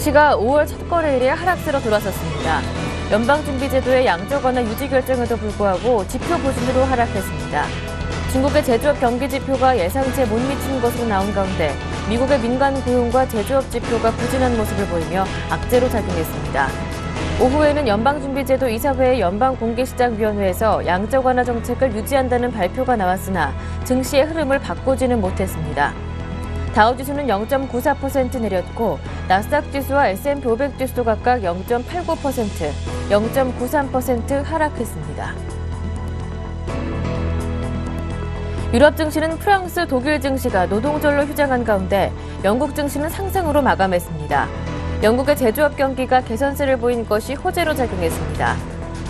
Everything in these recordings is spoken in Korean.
증시가 5월 첫 거래일에 하락세로 돌아섰습니다. 연방준비제도의 양적 완화 유지 결정에도 불구하고 지표 부진으로 하락했습니다. 중국의 제조업 경기 지표가 예상치에 못 미친 것으로 나온 가운데 미국의 민간 고용과 제조업 지표가 부진한 모습을 보이며 악재로 작용했습니다. 오후에는 연방준비제도 이사회의 연방공개시장위원회에서 양적 완화 정책을 유지한다는 발표가 나왔으나 증시의 흐름을 바꾸지는 못했습니다. 다우지수는 0.94% 내렸고 나스닥 지수와 S&P 500 지수도 각각 0.89%, 0.93% 하락했습니다. 유럽 증시는 프랑스, 독일 증시가 노동절로 휴장한 가운데 영국 증시는 상승으로 마감했습니다. 영국의 제조업 경기가 개선세를 보인 것이 호재로 작용했습니다.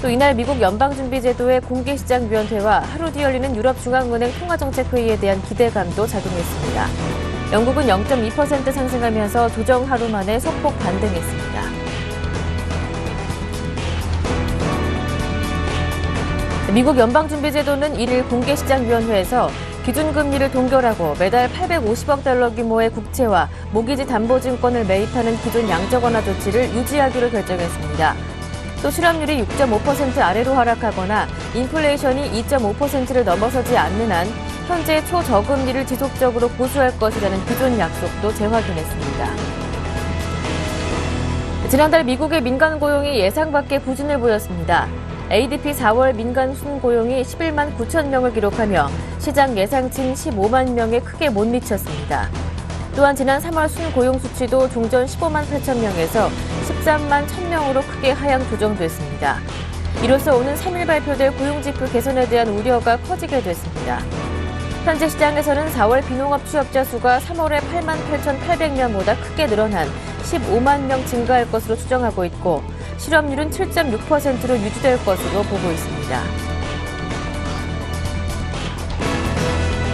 또 이날 미국 연방준비제도의 공개시장위원회와 하루 뒤 열리는 유럽중앙은행 통화정책회의에 대한 기대감도 작용했습니다. 영국은 0.2% 상승하면서 조정 하루 만에 소폭 반등했습니다. 미국 연방준비제도는 1일 공개시장위원회에서 기준금리를 동결하고 매달 850억 달러 규모의 국채와 모기지 담보증권을 매입하는 기존 양적 완화 조치를 유지하기로 결정했습니다. 또 실업률이 6.5% 아래로 하락하거나 인플레이션이 2.5%를 넘어서지 않는 한 현재 초저금리를 지속적으로 고수할 것이라는 기존 약속도 재확인했습니다. 지난달 미국의 민간 고용이 예상 밖의 부진을 보였습니다. ADP 4월 민간 순고용이 11만 9천 명을 기록하며 시장 예상치인 15만 명에 크게 못 미쳤습니다. 또한 지난 3월 순고용 수치도 종전 15만 8천 명에서 13만 1천 명으로 크게 하향 조정됐습니다. 이로써 오는 3일 발표될 고용지표 개선에 대한 우려가 커지게 됐습니다. 현재 시장에서는 4월 비농업 취업자 수가 3월의 8만 8,800명보다 크게 늘어난 15만 명 증가할 것으로 추정하고 있고 실업률은 7.6%로 유지될 것으로 보고 있습니다.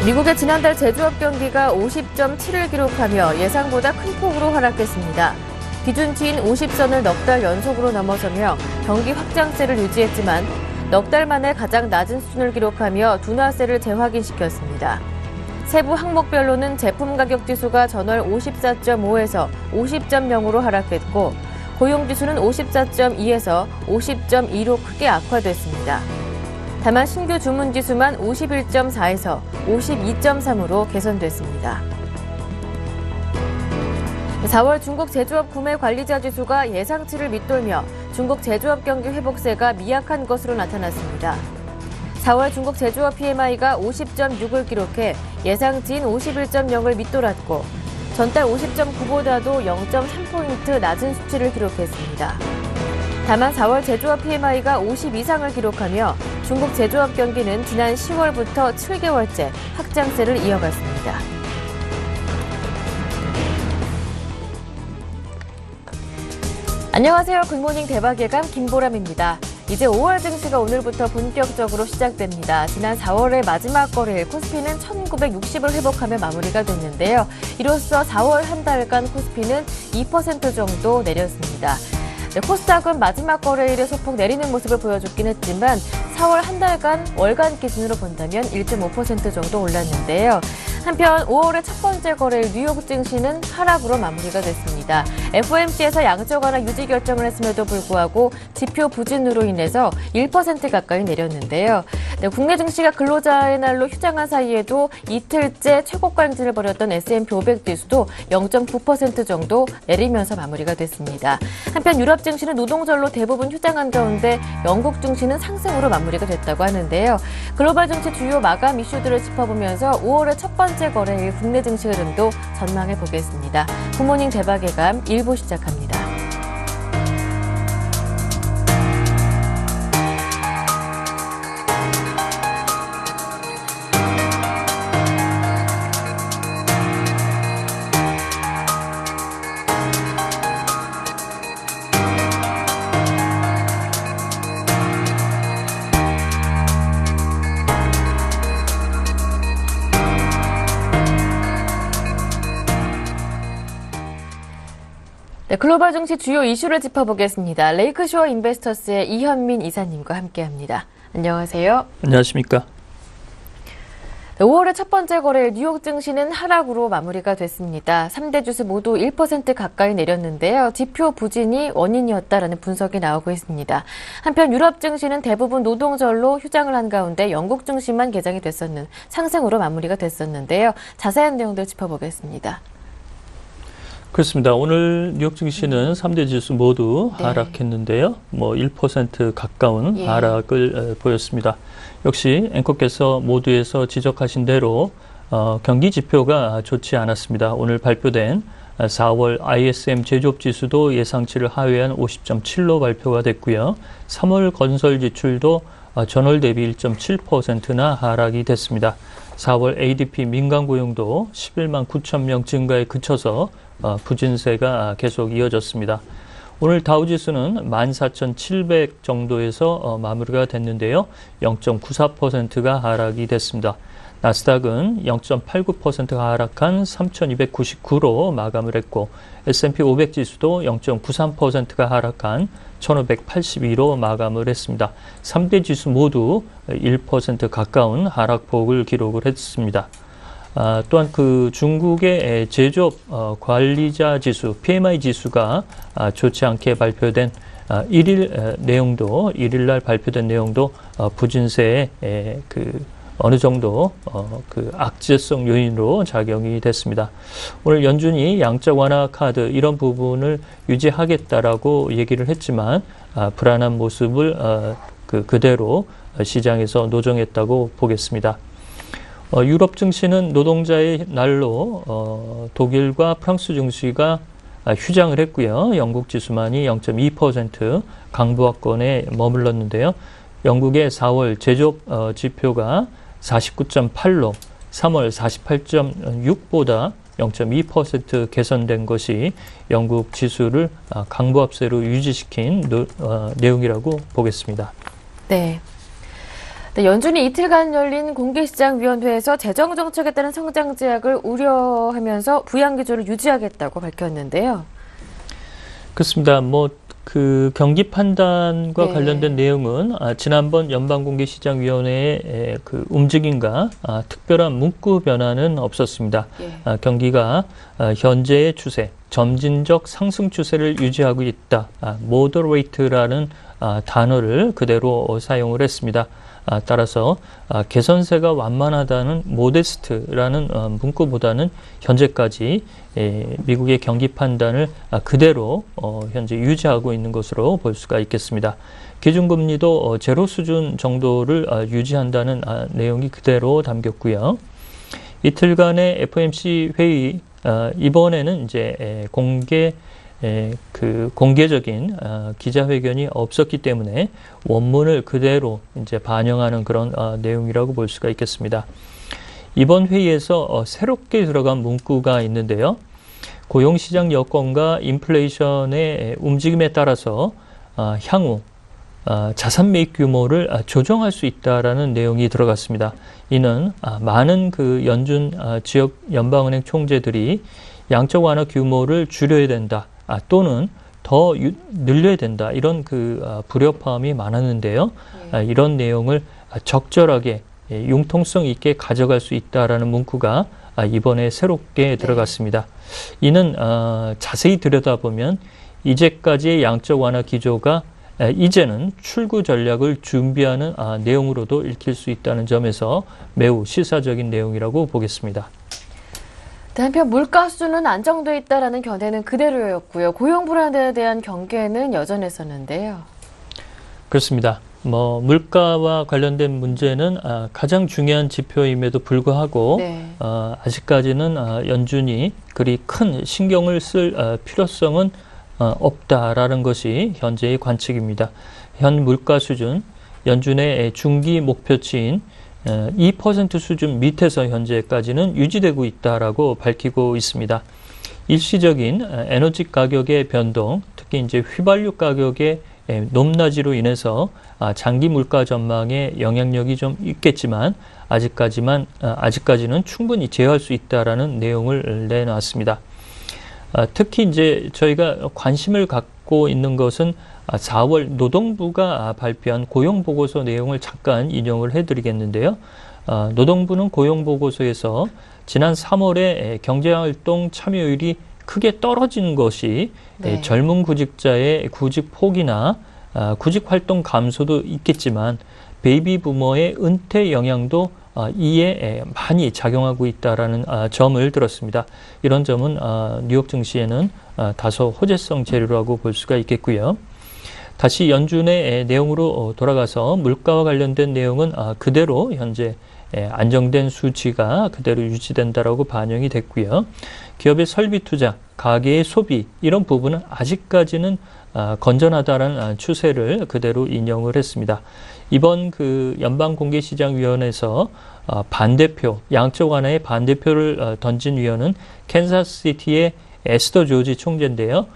미국의 지난달 제조업 경기가 50.7을 기록하며 예상보다 큰 폭으로 하락했습니다. 기준치인 50선을 넉 달 연속으로 넘어서며 경기 확장세를 유지했지만 넉 달 만에 가장 낮은 수준을 기록하며 둔화세를 재확인시켰습니다. 세부 항목별로는 제품 가격 지수가 전월 54.5에서 50.0으로 하락했고 고용지수는 54.2에서 50.2로 크게 악화됐습니다. 다만 신규 주문지수만 51.4에서 52.3으로 개선됐습니다. 4월 중국 제조업 구매 관리자 지수가 예상치를 밑돌며 중국 제조업 경기 회복세가 미약한 것으로 나타났습니다. 4월 중국 제조업 PMI가 50.6을 기록해 예상치인 51.0을 밑돌았고 전달 50.9보다도 0.3포인트 낮은 수치를 기록했습니다. 다만 4월 제조업 PMI가 50 이상을 기록하며 중국 제조업 경기는 지난 10월부터 7개월째 확장세를 이어갔습니다. 안녕하세요. 굿모닝 대박예감 김보람입니다. 이제 5월 증시가 오늘부터 본격적으로 시작됩니다. 지난 4월의 마지막 거래일 코스피는 1960을 회복하며 마무리가 됐는데요. 이로써 4월 한 달간 코스피는 2% 정도 내렸습니다. 코스닥은 마지막 거래일에 소폭 내리는 모습을 보여줬긴 했지만 4월 한 달간 월간 기준으로 본다면 1.5% 정도 올랐는데요. 한편 5월의 첫 번째 거래일 뉴욕 증시는 하락으로 마무리가 됐습니다. FOMC에서 양적 완화 유지 결정을 했음에도 불구하고 지표 부진으로 인해서 1% 가까이 내렸는데요. 국내 증시가 근로자의 날로 휴장한 사이에도 이틀째 최고가 행진을 벌였던 S&P 500 지수도 0.9% 정도 내리면서 마무리가 됐습니다. 한편 유럽 증시는 노동절로 대부분 휴장한 가운데 영국 증시는 상승으로 마무리가 됐다고 하는데요. 글로벌 증시 주요 마감 이슈들을 짚어보면서 5월의 첫 번째 거래일 국내 증시 흐름도 전망해 보겠습니다. 굿모닝 대박예감 1부 시작합니다. 네, 글로벌 증시 주요 이슈를 짚어보겠습니다. 레이크쇼어 인베스터스의 이현민 이사님과 함께합니다. 안녕하세요. 안녕하십니까. 네, 5월의 첫 번째 거래일 뉴욕 증시는 하락으로 마무리가 됐습니다. 3대 주수 모두 1% 가까이 내렸는데요. 지표 부진이 원인이었다라는 분석이 나오고 있습니다. 한편 유럽 증시는 대부분 노동절로 휴장을 한 가운데 영국 증시만 개장이 됐었는 상승으로 마무리가 됐었는데요. 자세한 내용들 짚어보겠습니다. 그렇습니다. 오늘 뉴욕 증시는 3대 지수 모두 하락했는데요. 1% 가까운 하락을 보였습니다. 역시 앵커께서 모두에서 지적하신 대로 경기 지표가 좋지 않았습니다. 오늘 발표된 4월 ISM 제조업 지수도 예상치를 하회한 50.7로 발표가 됐고요. 3월 건설 지출도 전월 대비 1.7%나 하락이 됐습니다. 4월 ADP 민간 고용도 11만 9천 명 증가에 그쳐서 부진세가 계속 이어졌습니다. 오늘 다우지수는 14,700 정도에서 마무리가 됐는데요. 0.94%가 하락이 됐습니다. 나스닥은 0.89%가 하락한 3,299로 마감을 했고 S&P 500 지수도 0.93%가 하락한 1,582로 마감을 했습니다. 3대 지수 모두 1% 가까운 하락폭을 기록을 했습니다. 또한 그 중국의 제조업 관리자 지수 PMI 지수가 좋지 않게 발표된 1일 날 발표된 내용도 부진세에 어느 정도 그 악재성 요인으로 작용이 됐습니다. 오늘 연준이 양적 완화 카드 이런 부분을 유지하겠다라고 얘기를 했지만 불안한 모습을 그대로 시장에서 노정했다고 보겠습니다. 유럽 증시는 노동자의 날로 독일과 프랑스 증시가 휴장을 했고요. 영국 지수만이 0.2% 강보합권에 머물렀는데요. 영국의 4월 제조업 지표가 49.8로 3월 48.6보다 0.2% 개선된 것이 영국 지수를 강보합세로 유지시킨 내용이라고 보겠습니다. 네. 연준이 이틀간 열린 공개시장위원회에서 재정정책에 따른 성장 제약을 우려하면서 부양 기조를 유지하겠다고 밝혔는데요. 그렇습니다. 그 경기 판단과 관련된 내용은 지난번 연방공개시장위원회의 그 움직임과 특별한 문구 변화는 없었습니다. 경기가 현재의 추세, 점진적 상승 추세를 유지하고 있다. moderate라는 단어를 그대로 사용을 했습니다. 따라서 개선세가 완만하다는 modest라는 문구보다는 현재까지 미국의 경기 판단을 그대로 현재 유지하고 있는 것으로 볼 수가 있겠습니다. 기준금리도 제로 수준 정도를 유지한다는 내용이 그대로 담겼고요. 이틀간의 FOMC 회의 이번에는 이제 공개적인 기자회견이 없었기 때문에 원문을 그대로 이제 반영하는 그런 내용이라고 볼 수가 있겠습니다. 이번 회의에서 새롭게 들어간 문구가 있는데요. 고용시장 여건과 인플레이션의 움직임에 따라서 향후 자산 매입 규모를 조정할 수 있다라는 내용이 들어갔습니다. 이는 많은 그 연준 지역 연방은행 총재들이 양적 완화 규모를 줄여야 된다. 또는 더 늘려야 된다. 이런 불협화음이 많았는데요. 이런 내용을 적절하게 융통성 있게 가져갈 수 있다라는 문구가 이번에 새롭게 들어갔습니다. 이는 자세히 들여다보면 이제까지의 양적 완화 기조가 이제는 출구 전략을 준비하는 내용으로도 읽힐 수 있다는 점에서 매우 시사적인 내용이라고 보겠습니다. 한편 물가 수준은 안정돼 있다라는 견해는 그대로였고요. 고용 불안에 대한 경계는 여전했었는데요. 그렇습니다. 물가와 관련된 문제는 가장 중요한 지표임에도 불구하고 아직까지는 연준이 그리 큰 신경을 쓸 필요성은 없다라는 것이 현재의 관측입니다. 현 물가 수준, 연준의 중기 목표치인 2% 수준 밑에서 현재까지는 유지되고 있다라고 밝히고 있습니다. 일시적인 에너지 가격의 변동, 특히 이제 휘발유 가격의 높낮이로 인해서 장기 물가 전망에 영향력이 좀 있겠지만 아직까지는 충분히 제어할 수 있다라는 내용을 내놨습니다. 특히 이제 저희가 관심을 갖고 있는 것은 4월 노동부가 발표한 고용보고서 내용을 잠깐 인용을 해드리겠는데요. 노동부는 고용보고서에서 지난 3월에 경제활동 참여율이 크게 떨어진 것이 네. 젊은 구직자의 구직 포기나 구직 활동 감소도 있겠지만 베이비 부머의 은퇴 영향도 이에 많이 작용하고 있다라는 점을 들었습니다. 이런 점은 뉴욕 증시에는 다소 호재성 재료라고 볼 수가 있겠고요. 다시 연준의 내용으로 돌아가서 물가와 관련된 내용은 그대로 현재 안정된 수치가 그대로 유지된다라고 반영이 됐고요. 기업의 설비 투자, 가계의 소비 이런 부분은 아직까지는 건전하다는 추세를 그대로 인용을 했습니다. 이번 그 연방공개시장위원회에서 반대표, 양쪽 하나의 반대표를 던진 위원은 캔자스시티의 에스더 조지 총재인데요.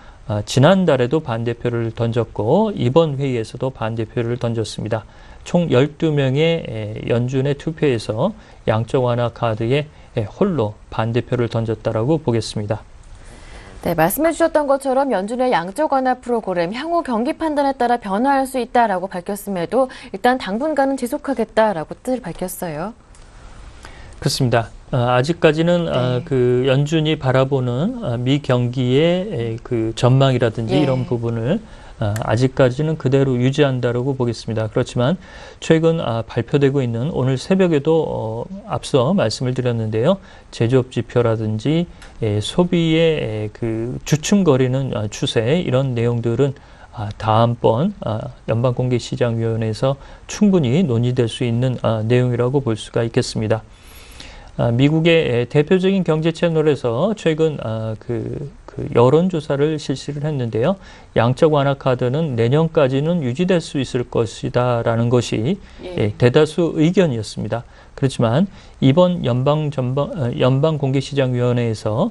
지난달에도 반대표를 던졌고 이번 회의에서도 반대표를 던졌습니다. 총 12명의 연준의 투표에서 양쪽 완화 카드에 홀로 반대표를 던졌다라고 보겠습니다. 네, 말씀해 주셨던 것처럼 연준의 양적 완화 프로그램 향후 경기 판단에 따라 변화할 수 있다라고 밝혔음에도 일단 당분간은 지속하겠다라고 뜻을 밝혔어요. 그렇습니다. 아직까지는 네. 그 연준이 바라보는 미 경기의 그 전망이라든지 예. 이런 부분을 아직까지는 그대로 유지한다라고 보겠습니다. 그렇지만 최근 발표되고 있는 오늘 새벽에도 앞서 말씀을 드렸는데요. 제조업 지표라든지 소비의 그 주춤거리는 추세 이런 내용들은 다음번 연방공개시장위원회에서 충분히 논의될 수 있는 내용이라고 볼 수가 있겠습니다. 미국의 대표적인 경제 채널에서 최근 그 여론조사를 실시를 했는데요. 양적 완화 카드는 내년까지는 유지될 수 있을 것이다라는 것이 대다수 의견이었습니다. 그렇지만 이번 연방공개시장위원회에서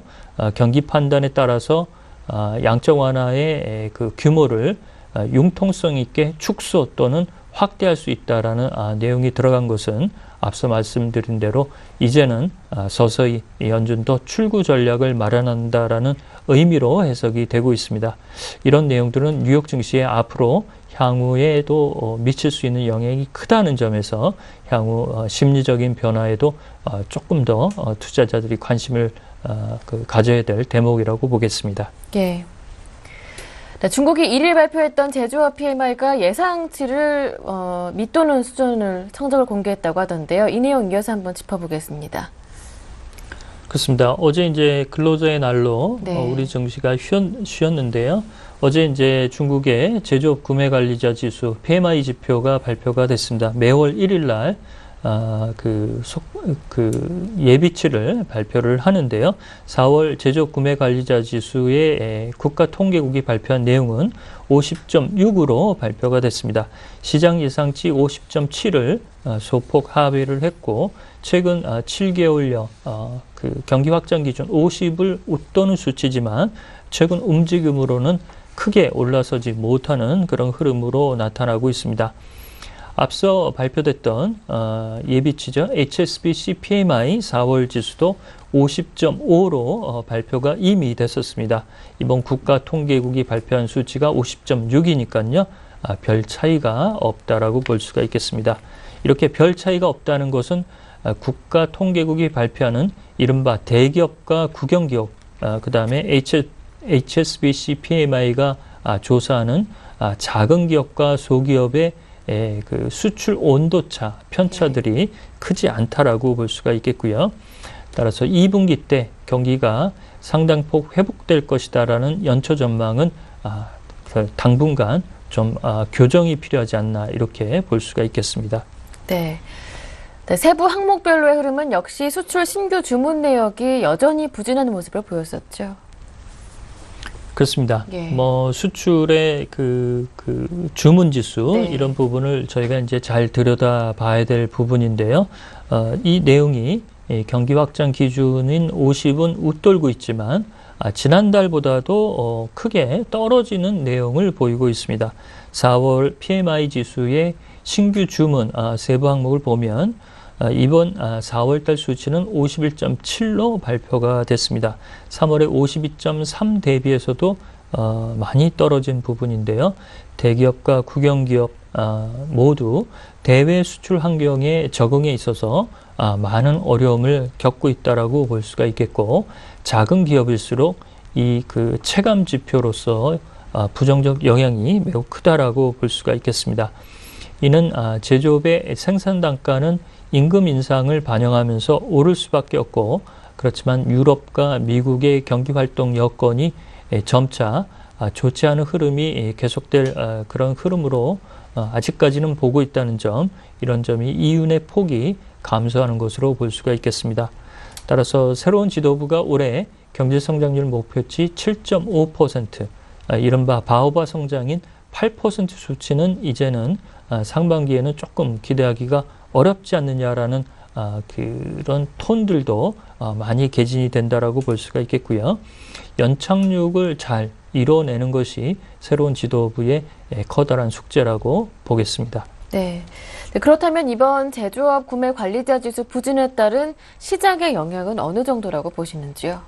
경기 판단에 따라서 양적 완화의 그 규모를 융통성 있게 축소 또는 확대할 수 있다라는 내용이 들어간 것은 앞서 말씀드린 대로 이제는 서서히 연준도 출구 전략을 마련한다라는 의미로 해석이 되고 있습니다. 이런 내용들은 뉴욕 증시에 앞으로 향후에도 미칠 수 있는 영향이 크다는 점에서 향후 심리적인 변화에도 조금 더 투자자들이 관심을 가져야 될 대목이라고 보겠습니다. 예. 네, 중국이 1일 발표했던 제조업 PMI가 예상치를 밑도는 수준을 성적을 공개했다고 하던데요. 이 내용 이어서 한번 짚어보겠습니다. 그렇습니다. 어제 이제 근로자의 날로 네. 우리 증시가 쉬었는데요. 어제 이제 중국의 제조업 구매 관리자 지수 PMI 지표가 발표가 됐습니다. 매월 1일 날 예비치를 발표를 하는데요. 4월 제조업 구매 관리자 지수의 국가통계국이 발표한 내용은 50.6으로 발표가 됐습니다. 시장 예상치 50.7을 소폭 하회를 했고 최근 7개월여 그 경기 확장 기준 50을 웃도는 수치지만 최근 움직임으로는 크게 올라서지 못하는 그런 흐름으로 나타나고 있습니다. 앞서 발표됐던 예비치죠. HSBC PMI 4월 지수도 50.5로 발표가 이미 됐었습니다. 이번 국가통계국이 발표한 수치가 50.6이니까요. 별 차이가 없다라고 볼 수가 있겠습니다. 이렇게 별 차이가 없다는 것은 국가통계국이 발표하는 이른바 대기업과 국영기업, 그 다음에 HSBC PMI가 조사하는 작은 기업과 소기업의 그 수출 온도차, 편차들이 크지 않다라고 볼 수가 있겠고요. 따라서 2분기 때 경기가 상당폭 회복될 것이다라는 연초 전망은 당분간 좀 교정이 필요하지 않나 이렇게 볼 수가 있겠습니다. 네. 네, 세부 항목별로의 흐름은 역시 수출 신규 주문 내역이 여전히 부진한 모습을 보였었죠. 그렇습니다. 예. 뭐 수출의 그 주문 지수 네. 이런 부분을 저희가 이제 잘 들여다 봐야 될 부분인데요. 이 내용이 경기 확장 기준인 50은 웃돌고 있지만 지난달보다도 크게 떨어지는 내용을 보이고 있습니다. 4월 PMI 지수의 신규 주문 세부 항목을 보면 이번 4월달 수치는 51.7로 발표가 됐습니다. 3월에 52.3 대비해서도 많이 떨어진 부분인데요. 대기업과 국영기업 모두 대외 수출 환경에 적응에 있어서 많은 어려움을 겪고 있다라고 볼 수가 있겠고, 작은 기업일수록 이 그 체감 지표로서 부정적 영향이 매우 크다라고 볼 수가 있겠습니다. 이는 제조업의 생산 단가는 임금 인상을 반영하면서 오를 수밖에 없고, 그렇지만 유럽과 미국의 경기 활동 여건이 점차 좋지 않은 흐름이 계속될 그런 흐름으로 아직까지는 보고 있다는 점, 이런 점이 이윤의 폭이 감소하는 것으로 볼 수가 있겠습니다. 따라서 새로운 지도부가 올해 경제성장률 목표치 7.5%, 이른바 바오바 성장인 8% 수치는 이제는 상반기에는 조금 기대하기가 어렵지 않느냐라는 그런 톤들도 많이 개진이 된다라고 볼 수가 있겠고요. 연착륙을 잘 이뤄내는 것이 새로운 지도부의 커다란 숙제라고 보겠습니다. 네. 그렇다면 이번 제조업 구매 관리자 지수 부진에 따른 시장의 영향은 어느 정도라고 보시는지요?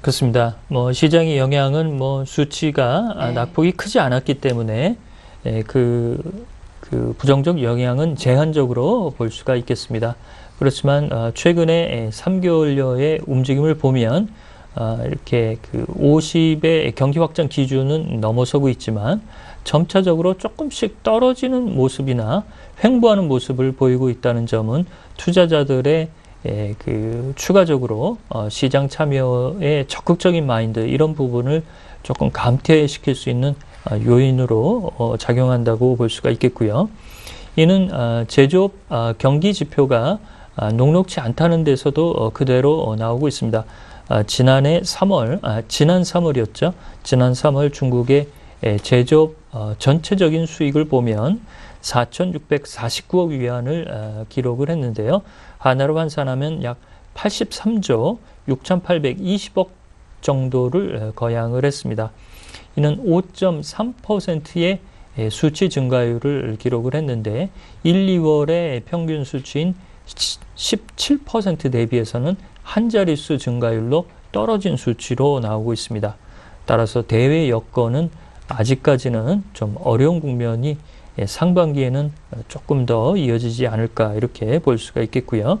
그렇습니다. 시장의 영향은 수치가 네. 낙폭이 크지 않았기 때문에 그 부정적 영향은 제한적으로 볼 수가 있겠습니다. 그렇지만 최근에 3개월여의 움직임을 보면 이렇게 그 50의 경기 확장 기준은 넘어서고 있지만 점차적으로 조금씩 떨어지는 모습이나 횡보하는 모습을 보이고 있다는 점은 투자자들의 그 추가적으로 시장 참여의 적극적인 마인드, 이런 부분을 조금 감퇴시킬 수 있는 요인으로 작용한다고 볼 수가 있겠고요. 이는 제조업 경기 지표가 녹록치 않다는 데서도 그대로 나오고 있습니다. 지난 3월이었죠. 지난 3월 중국의 제조업 전체적인 수익을 보면 4,649억 위안을 기록을 했는데요. 하나로 환산하면 약 83조 6,820억 정도를 거양을 했습니다. 이는 5.3%의 수치 증가율을 기록을 했는데 1, 2월의 평균 수치인 17% 대비해서는 한 자릿수 증가율로 떨어진 수치로 나오고 있습니다. 따라서 대외 여건은 아직까지는 좀 어려운 국면이 상반기에는 조금 더 이어지지 않을까, 이렇게 볼 수가 있겠고요.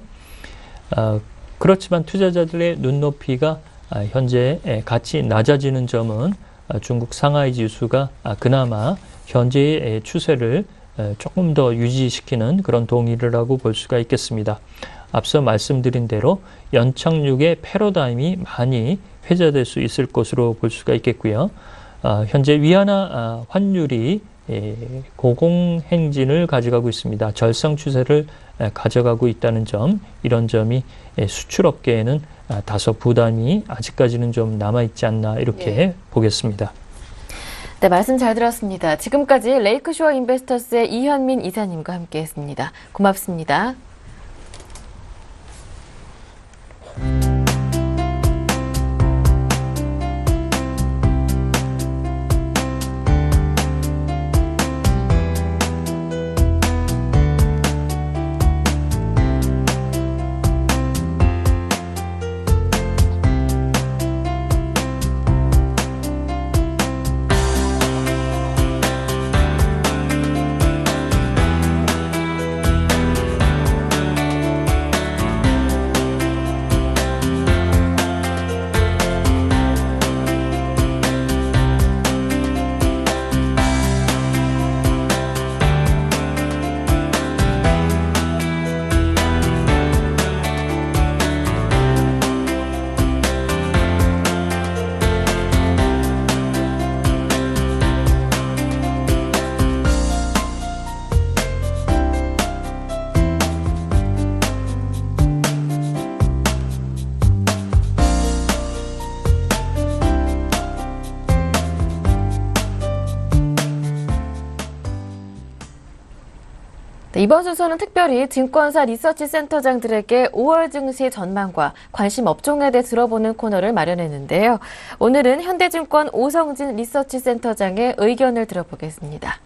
그렇지만 투자자들의 눈높이가 현재 같이 낮아지는 점은 중국 상하이 지수가 그나마 현재의 추세를 조금 더 유지시키는 그런 동의를 볼 수가 있겠습니다. 앞서 말씀드린 대로 연착륙의 패러다임이 많이 회자될 수 있을 것으로 볼 수가 있겠고요. 현재 위안화 환율이 고공행진을 가져가고 있습니다. 절상 추세를 가져가고 있다는 점, 이런 점이 수출업계에는 다소 부담이 아직까지는 좀 남아있지 않나, 이렇게 보겠습니다. 네, 말씀 잘 들었습니다. 지금까지 레이크쇼어 인베스터스의 이현민 이사님과 함께했습니다. 고맙습니다. 이번 순서는 특별히 증권사 리서치 센터장들에게 5월 증시 전망과 관심 업종에 대해 들어보는 코너를 마련했는데요. 오늘은 현대증권 오성진 리서치 센터장의 의견을 들어보겠습니다.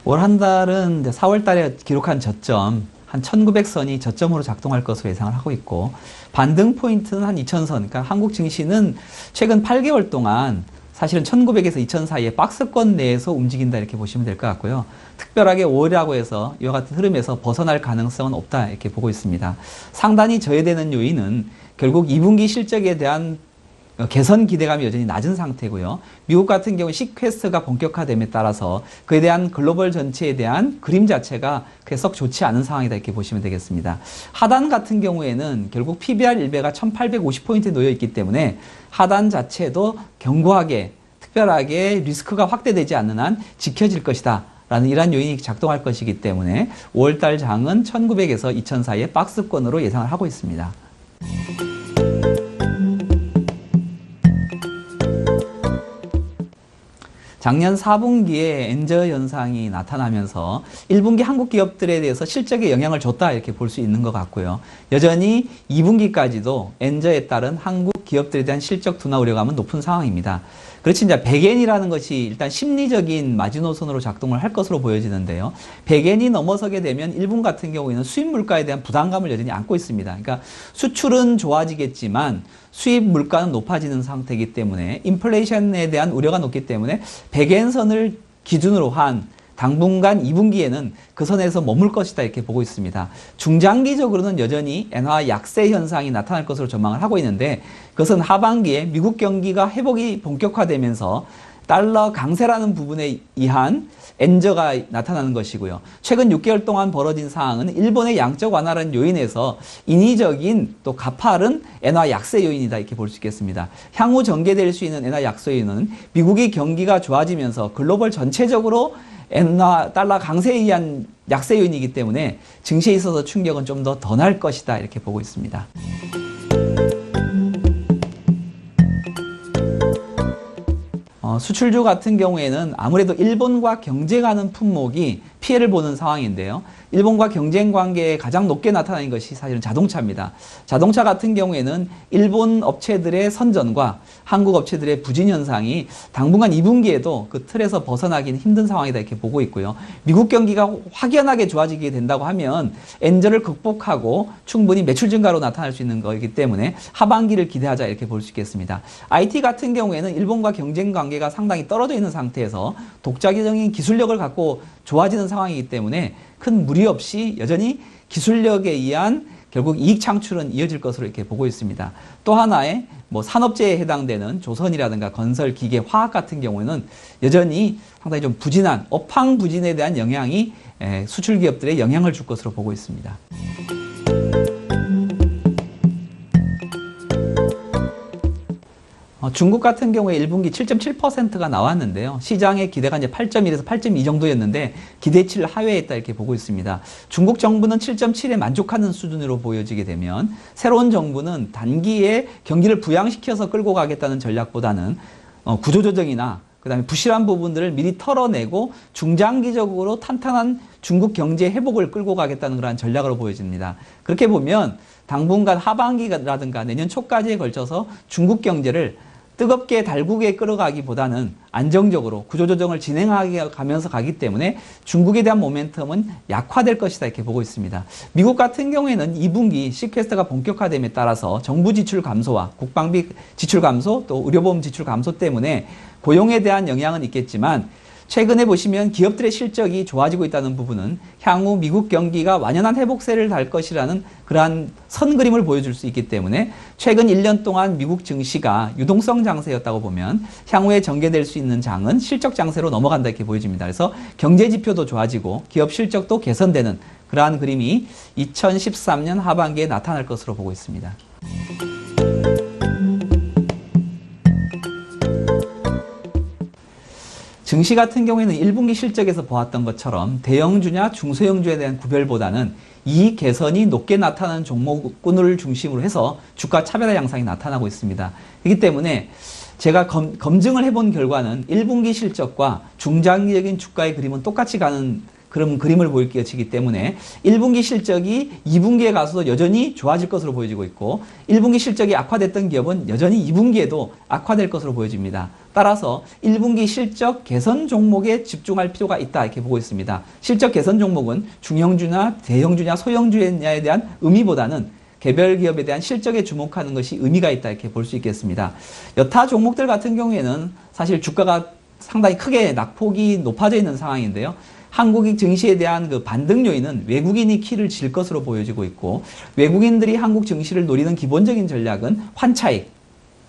올 한 달은 4월 달에 기록한 저점 한 1900선이 저점으로 작동할 것으로 예상을 하고 있고, 반등 포인트는 한 2000선, 그러니까 한국 증시는 최근 8개월 동안 사실은 1900에서 2000 사이에 박스권 내에서 움직인다 이렇게 보시면 될 것 같고요. 특별하게 5월이라고 해서 이와 같은 흐름에서 벗어날 가능성은 없다 이렇게 보고 있습니다. 상단이 저해되는 요인은 결국 2분기 실적에 대한 개선 기대감이 여전히 낮은 상태고요. 미국 같은 경우 시퀘스트가 본격화됨에 따라서 그에 대한 글로벌 전체에 대한 그림 자체가 그게 썩 좋지 않은 상황이다 이렇게 보시면 되겠습니다. 하단 같은 경우에는 결국 PBR 1배가 1850포인트에 놓여 있기 때문에 하단 자체도 견고하게 특별하게 리스크가 확대되지 않는 한 지켜질 것이다 라는 이러한 요인이 작동할 것이기 때문에 5월달 장은 1900에서 2000 사이의 박스권으로 예상을 하고 있습니다. 작년 4분기에 엔저 현상이 나타나면서 1분기 한국 기업들에 대해서 실적에 영향을 줬다 이렇게 볼 수 있는 것 같고요. 여전히 2분기까지도 엔저에 따른 한국 기업들에 대한 실적 둔화 우려감은 높은 상황입니다. 그렇지 이제 100엔이라는 것이 일단 심리적인 마지노선으로 작동을 할 것으로 보여지는데요. 100엔이 넘어서게 되면 일본 같은 경우에는 수입 물가에 대한 부담감을 여전히 안고 있습니다. 그러니까 수출은 좋아지겠지만 수입 물가는 높아지는 상태이기 때문에 인플레이션에 대한 우려가 높기 때문에 100엔 선을 기준으로 한 당분간 2분기에는 그 선에서 머물 것이다 이렇게 보고 있습니다. 중장기적으로는 여전히 엔화 약세 현상이 나타날 것으로 전망을 하고 있는데, 그것은 하반기에 미국 경기가 회복이 본격화되면서 달러 강세라는 부분에 의한 엔저가 나타나는 것이고요. 최근 6개월 동안 벌어진 상황은 일본의 양적 완화라는 요인에서 인위적인 또 가파른 엔화 약세 요인이다 이렇게 볼 수 있겠습니다. 향후 전개될 수 있는 엔화 약세 요인은 미국의 경기가 좋아지면서 글로벌 전체적으로 엔화 달러 강세에 의한 약세 요인이기 때문에 증시에 있어서 충격은 좀 더 날 것이다 이렇게 보고 있습니다. 수출주 같은 경우에는 아무래도 일본과 경쟁하는 품목이 피해를 보는 상황인데요. 일본과 경쟁 관계에 가장 높게 나타나는 것이 사실은 자동차입니다. 자동차 같은 경우에는 일본 업체들의 선전과 한국 업체들의 부진 현상이 당분간 2분기에도 그 틀에서 벗어나기는 힘든 상황이다 이렇게 보고 있고요. 미국 경기가 확연하게 좋아지게 된다고 하면 엔저를 극복하고 충분히 매출 증가로 나타날 수 있는 거이기 때문에 하반기를 기대하자 이렇게 볼 수 있겠습니다. IT 같은 경우에는 일본과 경쟁 관계가 상당히 떨어져 있는 상태에서 독자적인 기술력을 갖고 좋아지는 상황이기 때문에 큰 무리 없이 여전히 기술력에 의한 결국 이익 창출은 이어질 것으로 이렇게 보고 있습니다. 또 하나의 산업재해에 해당되는 조선이라든가 건설, 기계, 화학 같은 경우는 여전히 상당히 좀 부진한 업황 부진에 대한 영향이 수출 기업들에 영향을 줄 것으로 보고 있습니다. 중국 같은 경우에 1분기 7.7%가 나왔는데요. 시장의 기대가 이제 8.1에서 8.2 정도였는데 기대치를 하회했다 이렇게 보고 있습니다. 중국 정부는 7.7에 만족하는 수준으로 보여지게 되면 새로운 정부는 단기에 경기를 부양시켜서 끌고 가겠다는 전략보다는 구조조정이나 그다음에 부실한 부분들을 미리 털어내고 중장기적으로 탄탄한 중국 경제 회복을 끌고 가겠다는 그런 전략으로 보여집니다. 그렇게 보면 당분간 하반기라든가 내년 초까지에 걸쳐서 중국 경제를 뜨겁게 달구게 끌어가기보다는 안정적으로 구조조정을 진행하면서 가기 때문에 중국에 대한 모멘텀은 약화될 것이다 이렇게 보고 있습니다. 미국 같은 경우에는 2분기 시퀘스트가 본격화됨에 따라서 정부 지출 감소와 국방비 지출 감소 또 의료보험 지출 감소 때문에 고용에 대한 영향은 있겠지만 최근에 보시면 기업들의 실적이 좋아지고 있다는 부분은 향후 미국 경기가 완연한 회복세를 달 것이라는 그러한 선그림을 보여줄 수 있기 때문에 최근 1년 동안 미국 증시가 유동성 장세였다고 보면 향후에 전개될 수 있는 장은 실적 장세로 넘어간다 이렇게 보여집니다. 그래서 경제 지표도 좋아지고 기업 실적도 개선되는 그러한 그림이 2013년 하반기에 나타날 것으로 보고 있습니다. 증시 같은 경우에는 1분기 실적에서 보았던 것처럼 대형주냐 중소형주에 대한 구별보다는 이익 개선이 높게 나타나는 종목군을 중심으로 해서 주가 차별화 양상이 나타나고 있습니다. 그렇기 때문에 제가 검증을 해본 결과는 1분기 실적과 중장기적인 주가의 그림은 똑같이 가는 그런 그림을 보이기 때문에 1분기 실적이 2분기에 가서도 여전히 좋아질 것으로 보여지고 있고 1분기 실적이 악화됐던 기업은 여전히 2분기에도 악화될 것으로 보여집니다. 따라서 1분기 실적 개선 종목에 집중할 필요가 있다 이렇게 보고 있습니다. 실적 개선 종목은 중형주냐 대형주냐 소형주냐에 대한 의미보다는 개별 기업에 대한 실적에 주목하는 것이 의미가 있다 이렇게 볼 수 있겠습니다. 여타 종목들 같은 경우에는 사실 주가가 상당히 크게 낙폭이 높아져 있는 상황인데요. 한국 증시에 대한 그 반등 요인은 외국인이 키를 질 것으로 보여지고 있고 외국인들이 한국 증시를 노리는 기본적인 전략은 환차익,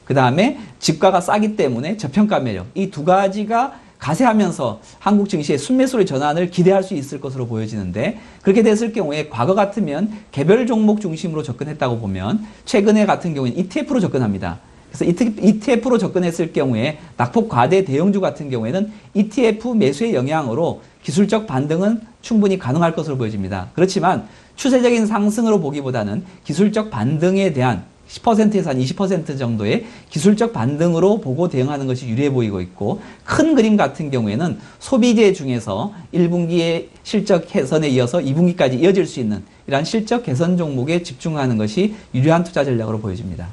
그 다음에 집가가 싸기 때문에 저평가 매력, 이 두 가지가 가세하면서 한국 증시의 순매수의 전환을 기대할 수 있을 것으로 보여지는데 그렇게 됐을 경우에 과거 같으면 개별 종목 중심으로 접근했다고 보면 최근에 같은 경우에는 ETF로 접근합니다. 그래서 ETF로 접근했을 경우에 낙폭 과대 대형주 같은 경우에는 ETF 매수의 영향으로 기술적 반등은 충분히 가능할 것으로 보여집니다. 그렇지만 추세적인 상승으로 보기보다는 기술적 반등에 대한 10%에서 한 20% 정도의 기술적 반등으로 보고 대응하는 것이 유리해 보이고 있고 큰 그림 같은 경우에는 소비재 중에서 1분기의 실적 개선에 이어서 2분기까지 이어질 수 있는 이러한 실적 개선 종목에 집중하는 것이 유리한 투자 전략으로 보여집니다.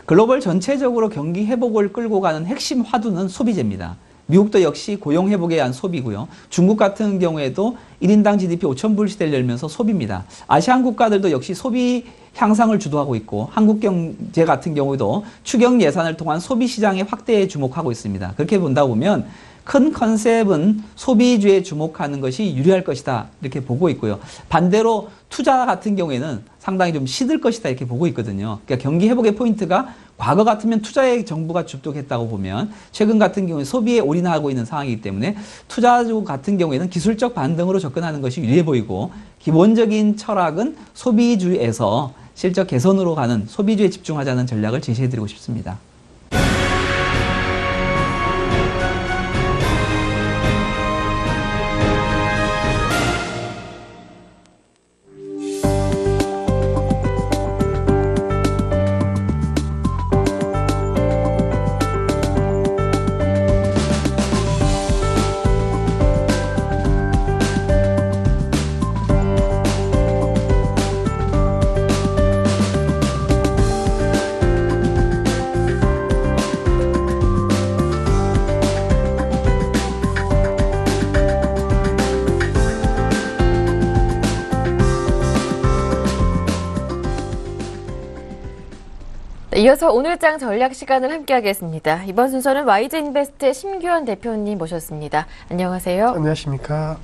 글로벌 전체적으로 경기 회복을 끌고 가는 핵심 화두는 소비재입니다. 미국도 역시 고용 회복에 의한 소비고요. 중국 같은 경우에도 1인당 GDP 5,000불 시대를 열면서 소비입니다. 아시안 국가들도 역시 소비 향상을 주도하고 있고 한국 경제 같은 경우에도 추경 예산을 통한 소비 시장의 확대에 주목하고 있습니다. 그렇게 본다 보면 큰 컨셉은 소비주에 주목하는 것이 유리할 것이다 이렇게 보고 있고요. 반대로 투자 같은 경우에는 상당히 좀 시들 것이다 이렇게 보고 있거든요. 그러니까 경기 회복의 포인트가 과거 같으면 투자에 정부가 주도했다고 보면 최근 같은 경우에 소비에 올인하고 있는 상황이기 때문에 투자주 같은 경우에는 기술적 반등으로 접근하는 것이 유리해 보이고 기본적인 철학은 소비주에서 실적 개선으로 가는 소비주에 집중하자는 전략을 제시해드리고 싶습니다. 이어서 오늘장 전략 시간을 함께하겠습니다. 이번 순서는 YG인베스트의 심규현 대표님 모셨습니다. 안녕하세요. 안녕하십니까.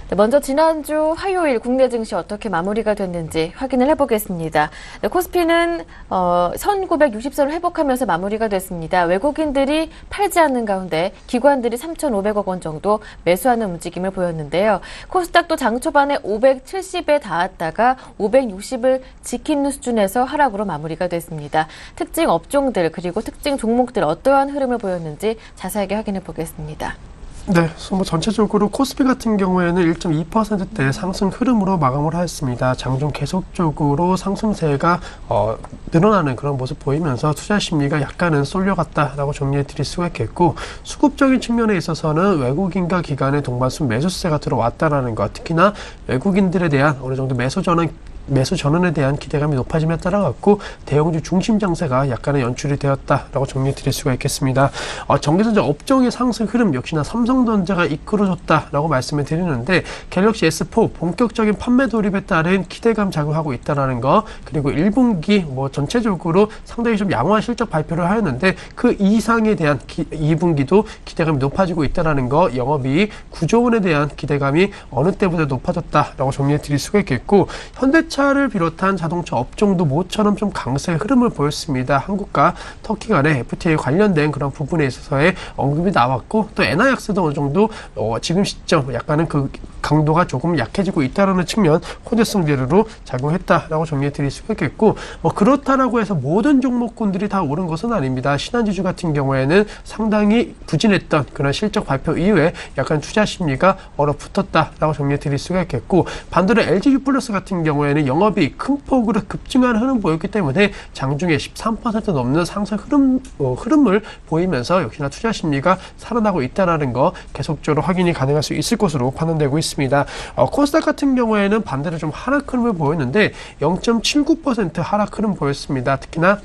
네, 먼저 지난주 화요일 국내 증시 어떻게 마무리가 됐는지 확인을 해보겠습니다. 네, 코스피는 1960선을 회복하면서 마무리가 됐습니다. 외국인들이 팔지 않는 가운데 기관들이 3,500억 원 정도 매수하는 움직임을 보였는데요. 코스닥도 장 초반에 570에 닿았다가 560을 지키는 수준에서 하락으로 마무리가 됐습니다. 특징 업종들 그리고 특징 종목들 어떠한 흐름을 보였는지 자세하게 확인해 보겠습니다. 네, 뭐 전체적으로 코스피 같은 경우에는 1.2%대 상승 흐름으로 마감을 하였습니다. 장중 계속적으로 상승세가 늘어나는 그런 모습 보이면서 투자 심리가 약간은 쏠려갔다라고 정리해 드릴 수가 있겠고 수급적인 측면에 있어서는 외국인과 기관의 동반수 매수세가 들어왔다라는 것, 특히나 외국인들에 대한 어느 정도 매수 전환에 대한 기대감이 높아짐에 따라 갖고 대형주 중심 장세가 약간의 연출이 되었다라고 정리해 드릴 수가 있겠습니다. 전기전자 업종의 상승 흐름 역시나 삼성전자가 이끌어줬다라고 말씀을 드리는데 갤럭시 S4 본격적인 판매 돌입에 따른 기대감 작용하고 있다라는 거, 그리고 1분기 뭐 전체적으로 상당히 좀 양호한 실적 발표를 하였는데 그 이상에 대한 2분기도 기대감이 높아지고 있다라는 거, 영업이익 9조 원에 대한 기대감이 어느 때보다 높아졌다라고 정리해 드릴 수가 있겠고 현대차를 비롯한 자동차 업종도 모처럼 좀 강세의 흐름을 보였습니다. 한국과 터키 간의 FTA 관련된 그런 부분에 있어서의 언급이 나왔고 또 엔화약세도 어느 정도 지금 시점 약간은 그 강도가 조금 약해지고 있다는 측면 호재성 재료로 작용했다라고 정리해 드릴 수가 있겠고 그렇다라고 해서 모든 종목군들이 다 오른 것은 아닙니다. 신한지주 같은 경우에는 상당히 부진했던 그런 실적 발표 이후에 약간 투자 심리가 얼어붙었다라고 정리해 드릴 수가 있겠고 반대로 LG유플러스 같은 경우에는 영업이익 큰 폭으로 급증하는 흐름 보였기 때문에 장중에 13% 넘는 상승 흐름을 보이면서 역시나 투자 심리가 살아나고 있다는 거 계속적으로 확인이 가능할 수 있을 것으로 판단되고 있습니다. 코스닥 같은 경우에는 반대로 좀 하락 흐름을 보였는데 0.79% 하락 흐름 보였습니다. 특히나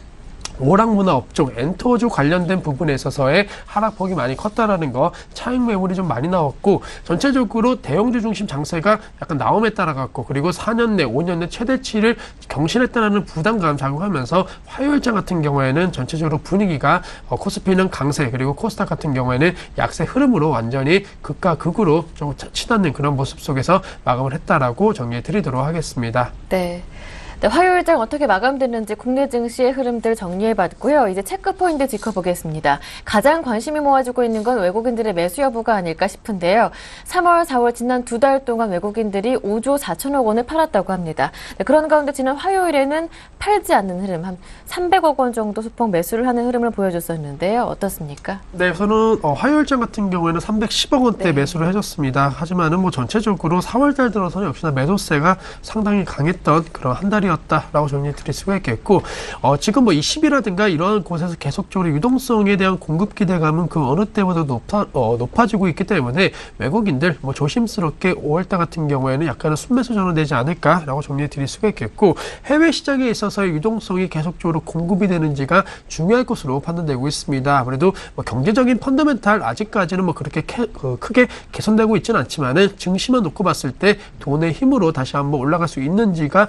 오락문화 업종, 엔터주 관련된 부분에 있어서의 하락폭이 많이 컸다라는 거, 차익 매물이 좀 많이 나왔고 전체적으로 대형주 중심 장세가 약간 나옴에 따라갔고 그리고 4년 내, 5년 내 최대치를 경신했다는 부담감 작용하면서 화요일장 같은 경우에는 전체적으로 분위기가 코스피는 강세 그리고 코스닥 같은 경우에는 약세 흐름으로 완전히 극과 극으로 좀 치닫는 그런 모습 속에서 마감을 했다라고 정리해 드리도록 하겠습니다. 네. 네, 화요일장 어떻게 마감됐는지 국내 증시의 흐름들 정리해봤고요. 이제 체크포인트 짚어보겠습니다. 가장 관심이 모아지고 있는 건 외국인들의 매수 여부가 아닐까 싶은데요. 3월, 4월 지난 2달 동안 외국인들이 5조 4천억 원을 팔았다고 합니다. 네, 그런 가운데 지난 화요일에는 팔지 않는 흐름, 한 300억 원 정도 소폭 매수를 하는 흐름을 보여줬었는데요. 어떻습니까? 네, 우선은 화요일장 같은 경우에는 310억 원대 매수를 해줬습니다. 하지만은 전체적으로 4월달 들어서는 역시나 매도세가 상당히 강했던 그런 한 달이 라고 정리해 드릴 수가 있겠고 지금 20이라든가 이런 곳에서 계속적으로 유동성에 대한 공급 기대감은 그 어느 때보다 높아지고 있기 때문에 외국인들 조심스럽게 5월달 같은 경우에는 약간은 순매수 전환되지 않을까라고 정리해 드릴 수가 있겠고 해외 시장에 있어서의 유동성이 계속적으로 공급이 되는지가 중요할 것으로 판단되고 있습니다. 아무래도 경제적인 펀더멘탈 아직까지는 그렇게 크게 개선되고 있지는 않지만은 증시만 놓고 봤을 때 돈의 힘으로 다시 한번 올라갈 수 있는지가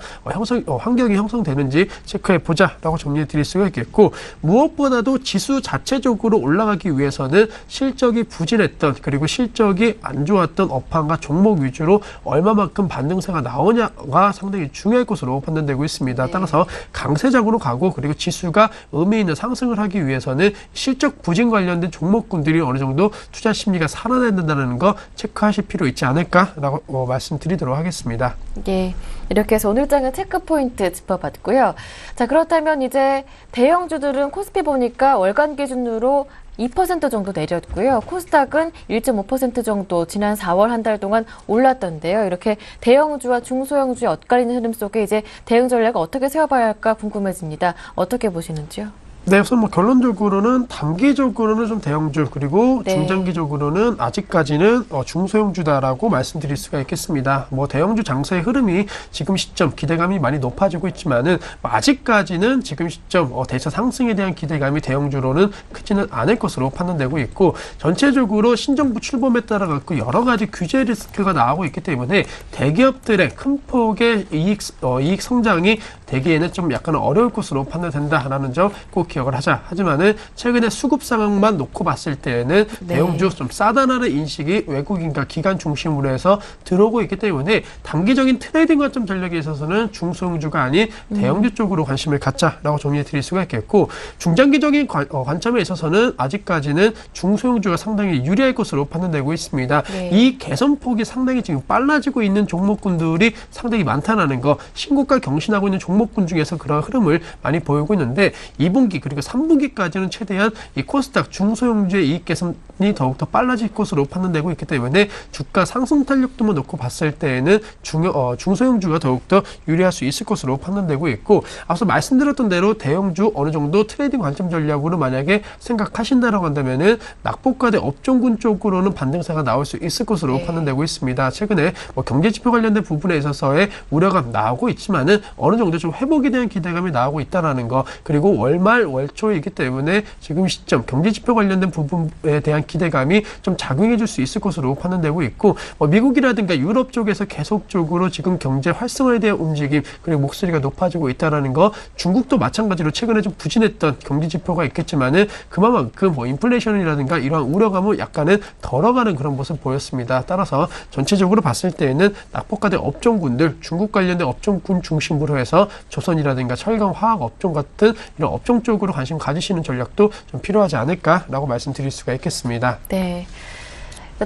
환경이 형성되는지 체크해보자라고 정리해 드릴 수가 있겠고 무엇보다도 지수 자체적으로 올라가기 위해서는 실적이 부진했던 그리고 실적이 안 좋았던 업황과 종목 위주로 얼마만큼 반등세가 나오냐가 상당히 중요할 것으로 판단되고 있습니다. 따라서 강세장으로 가고 그리고 지수가 의미 있는 상승을 하기 위해서는 실적 부진 관련된 종목군들이 어느 정도 투자 심리가 살아나야 된다는 거 체크하실 필요 있지 않을까라고 말씀드리도록 하겠습니다. 예, 이렇게 해서 오늘 장은 체크포인트 짚어봤고요. 자, 그렇다면 이제 대형주들은 코스피 보니까 월간 기준으로 2% 정도 내렸고요. 코스닥은 1.5% 정도 지난 4월 한 달 동안 올랐던데요. 이렇게 대형주와 중소형주의 엇갈리는 흐름 속에 이제 대응 전략을 어떻게 세워봐야 할까 궁금해집니다. 어떻게 보시는지요? 네, 우선 결론적으로는 단기적으로는 좀 대형주 그리고 중장기적으로는 아직까지는 중소형주다라고 말씀드릴 수가 있겠습니다. 대형주 장세의 흐름이 지금 시점 기대감이 많이 높아지고 있지만은 아직까지는 지금 시점 대차 상승에 대한 기대감이 대형주로는 크지는 않을 것으로 판단되고 있고 전체적으로 신정부 출범에 따라 갖고 여러 가지 규제 리스크가 나오고 있기 때문에 대기업들의 큰 폭의 이익 성장이 되기에는 좀 약간 어려울 것으로 판단된다라는 점 꼭 기억을 하자. 하지만은 최근에 수급 상황만 놓고 봤을 때에는 대형주 좀 싸다라는 인식이 외국인과 기관 중심으로 해서 들어오고 있기 때문에 단기적인 트레이딩 관점 전략에 있어서는 중소형주가 아닌 대형주 쪽으로 관심을 갖자라고 정리해 드릴 수가 있겠고 중장기적인 관점에 있어서는 아직까지는 중소형주가 상당히 유리할 것으로 판단되고 있습니다. 이 개선폭이 상당히 지금 빨라지고 있는 종목군들이 상당히 많다는 거 신고가 경신하고 있는 종목군 중에서 그런 흐름을 많이 보이고 있는데 2분기 그리고 3분기까지는 최대한 이 코스닥 중소형주의 이익 개선이 더욱더 빨라질 것으로 판단되고 있기 때문에 주가 상승 탄력도만 놓고 봤을 때에는 중소형주가 더욱더 유리할 수 있을 것으로 판단되고 있고 앞서 말씀드렸던 대로 대형주 어느 정도 트레이딩 관점 전략으로 만약에 생각하신다라고 한다면은 낙폭과대 업종군 쪽으로는 반등세가 나올 수 있을 것으로 판단되고 있습니다. 최근에 경제지표 관련된 부분에 있어서의 우려가 나오고 있지만은 어느 정도 좀 회복에 대한 기대감이 나오고 있다라는 거 그리고 월말 월초이기 때문에 지금 시점 경제지표 관련된 부분에 대한 기대감이 좀 작용해 줄 수 있을 것으로 판단되고 있고 미국이라든가 유럽 쪽에서 계속적으로 지금 경제 활성화에 대한 움직임 그리고 목소리가 높아지고 있다는 거 중국도 마찬가지로 최근에 좀 부진했던 경제지표가 있겠지만은 그만큼 인플레이션이라든가 이러한 우려감은 약간은 덜어가는 그런 모습 보였습니다. 따라서 전체적으로 봤을 때에는 낙폭과대 업종군들 중국 관련된 업종군 중심으로 해서 조선이라든가 철강 화학 업종 같은 이런 업종 쪽으로 관심 가지시는 전략도 좀 필요하지 않을까라고 말씀드릴 수가 있겠습니다. 네.